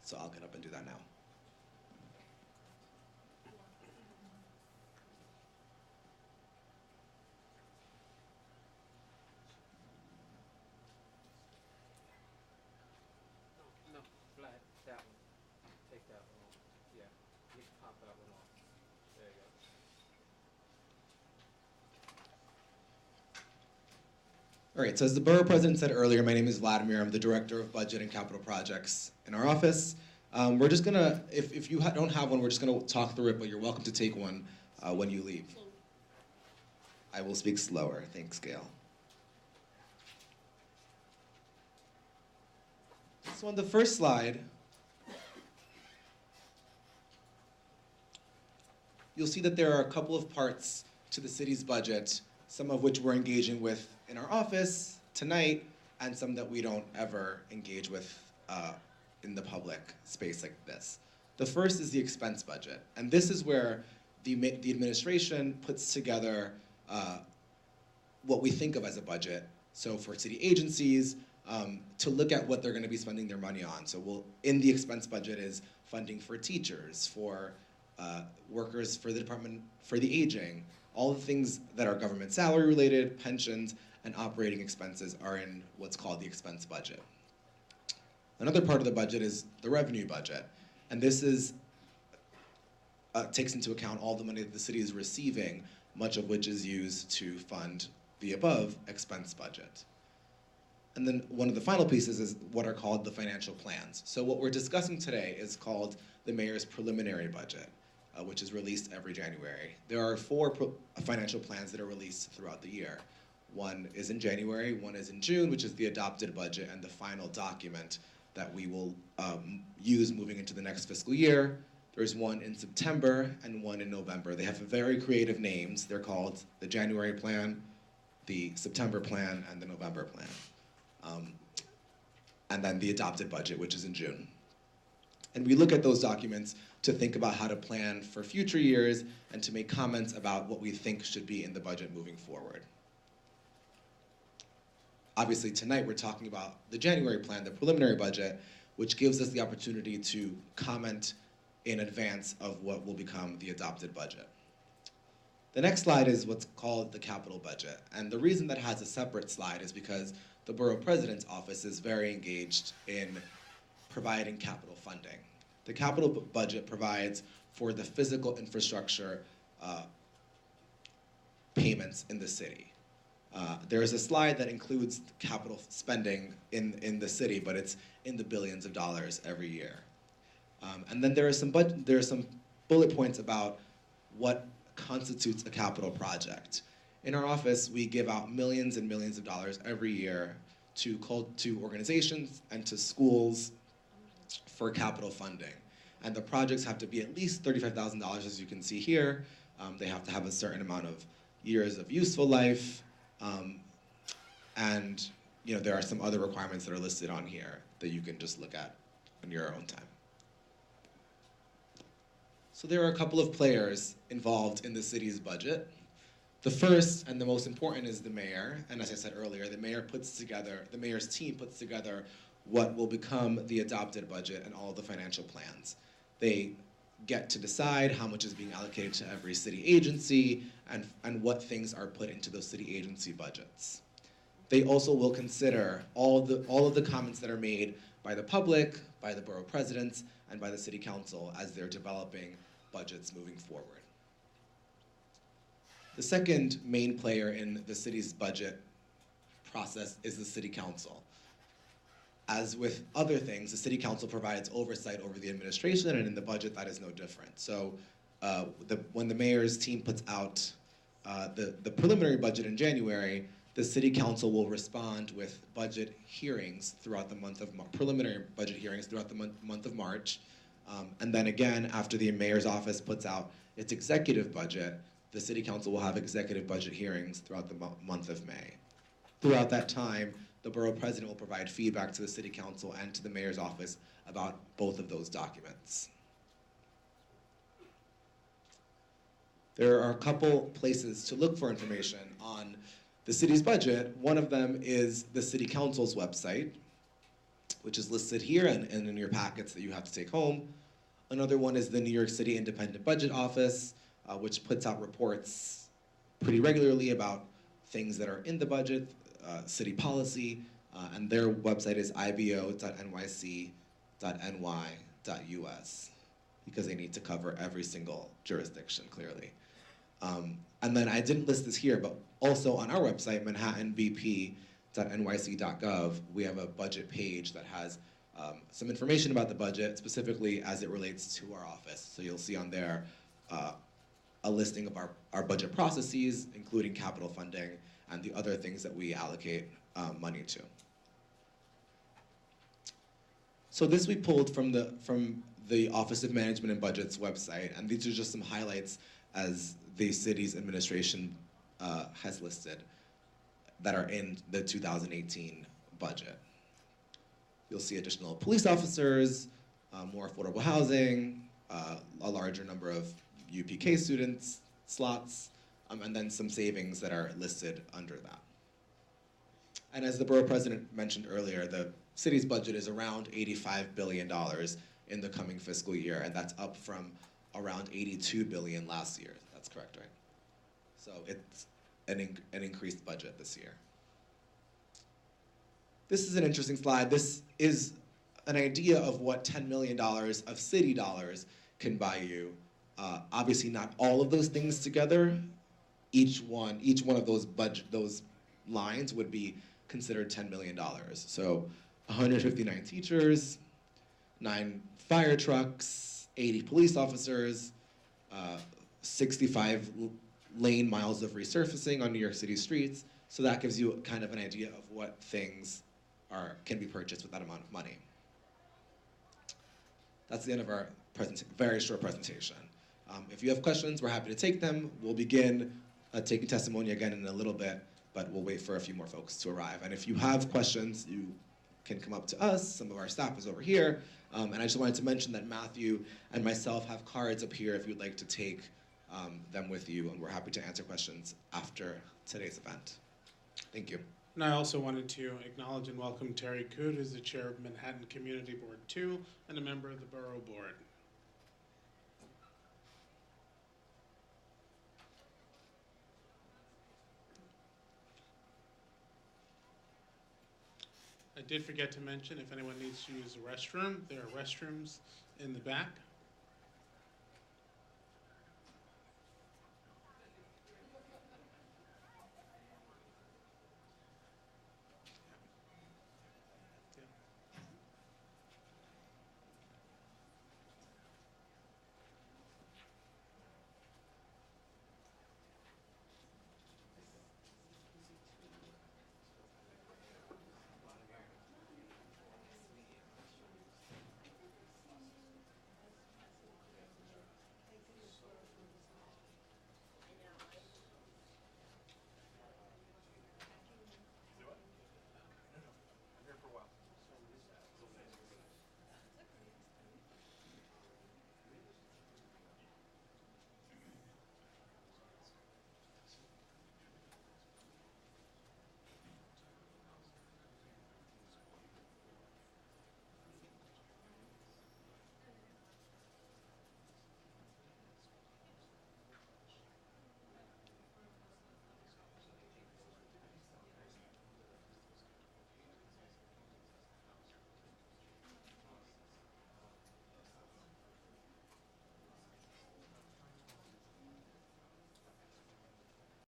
So I'll get up and do that now. No, flat, that one. Take that one off. Yeah, you can pop that one off. There you go. All right, so as the borough president said earlier, my name is Vladimir. I'm the director of budget and capital projects in our office. We're just gonna, if you don't have one, we're just gonna talk through it, but you're welcome to take one when you leave. I will speak slower. Thanks, Gail. So on the first slide, you'll see that there are a couple of parts to the city's budget, some of which we're engaging with in our office tonight, and some that we don't ever engage with in the public space like this. The first is the expense budget, and this is where the administration puts together what we think of as a budget. So for city agencies, to look at what they're going to be spending their money on. So in the expense budget is funding for teachers, for workers for the Department for the Aging. All the things that are government salary related, pensions, and operating expenses are in what's called the expense budget. Another part of the budget is the revenue budget. And this is takes into account all the money that the city is receiving, much of which is used to fund the above expense budget. And then one of the final pieces is what are called the financial plans. So what we're discussing today is called the mayor's preliminary budget, which is released every January. There are 4 financial plans that are released throughout the year. One is in January, one is in June, which is the adopted budget and the final document that we will use moving into the next fiscal year. There's one in September and one in November. They have very creative names. They're called the January plan, the September plan, and the November plan. And then the adopted budget, which is in June. And we look at those documents to think about how to plan for future years and to make comments about what we think should be in the budget moving forward. Obviously, tonight we're talking about the January plan, the preliminary budget, which gives us the opportunity to comment in advance of what will become the adopted budget. The next slide is what's called the capital budget. And the reason that has a separate slide is because the borough president's office is very engaged in providing capital funding. The capital budget provides for the physical infrastructure payments in the city. There is a slide that includes capital spending in the city, but it's in the billions of dollars every year. And then there are some bullet points about what constitutes a capital project. In our office, we give out millions and millions of dollars every year to organizations and to schools for capital funding. And the projects have to be at least $35,000, as you can see here. They have to have a certain amount of years of useful life. And there are some other requirements that are listed on here that you can just look at on your own time. So there are a couple of players involved in the city's budget. The first and the most important is the mayor. And as I said earlier, the mayor's team puts together what will become the adopted budget and all the financial plans. They get to decide how much is being allocated to every city agency and what things are put into those city agency budgets. They also will consider all of the comments that are made by the public, by the borough presidents, and by the city council as they're developing budgets moving forward. The second main player in the city's budget process is the city council. As with other things, the city council provides oversight over the administration, and in the budget that is no different. So when the mayor's team puts out the preliminary budget in January, the city council will respond with budget hearings throughout the month of preliminary budget hearings throughout the month of March. And then again, after the mayor's office puts out its executive budget, the city council will have executive budget hearings throughout the month of May. Throughout that time, the borough president will provide feedback to the city council and to the mayor's office about both of those documents. There are a couple places to look for information on the city's budget. One of them is the city council's website. which is listed here and in your packets that you have to take home. Another one is the New York City Independent Budget Office, which puts out reports pretty regularly about things that are in the budget, city policy, and their website is ibo.nyc.ny.us because they need to cover every single jurisdiction, clearly. And then I didn't list this here, but also on our website, manhattanbp.nyc.gov, we have a budget page that has some information about the budget, specifically as it relates to our office. So you'll see on there a listing of our budget processes, including capital funding and the other things that we allocate money to. So this we pulled from the Office of Management and Budget's website, and these are just some highlights as the city's administration has listed that are in the 2018 budget. You'll see additional police officers, more affordable housing, a larger number of UPK students, slots, and then some savings that are listed under that. And as the borough president mentioned earlier, the city's budget is around $85 billion in the coming fiscal year, and that's up from around $82 billion last year. That's correct, right? So it's an increased budget this year. This is an interesting slide. This is an idea of what $10 million of city dollars can buy you. Obviously, not all of those things together. Each one of those lines would be considered $10 million. So 159 teachers, 9 fire trucks, 80 police officers, 65 lane miles of resurfacing on New York City streets. So that gives you kind of an idea of what things can be purchased with that amount of money. That's the end of our very short presentation. If you have questions, we're happy to take them. We'll begin taking testimony again in a little bit, but we'll wait for a few more folks to arrive. And if you have questions, you can come up to us. Some of our staff is over here. And I just wanted to mention that Matthew and myself have cards up here if you'd like to take them with you, and we're happy to answer questions after today's event. Thank you. And I also wanted to acknowledge and welcome Terry Coot, who's the chair of Manhattan Community Board 2 and a member of the Borough Board. I did forget to mention, if anyone needs to use the restroom, there are restrooms in the back.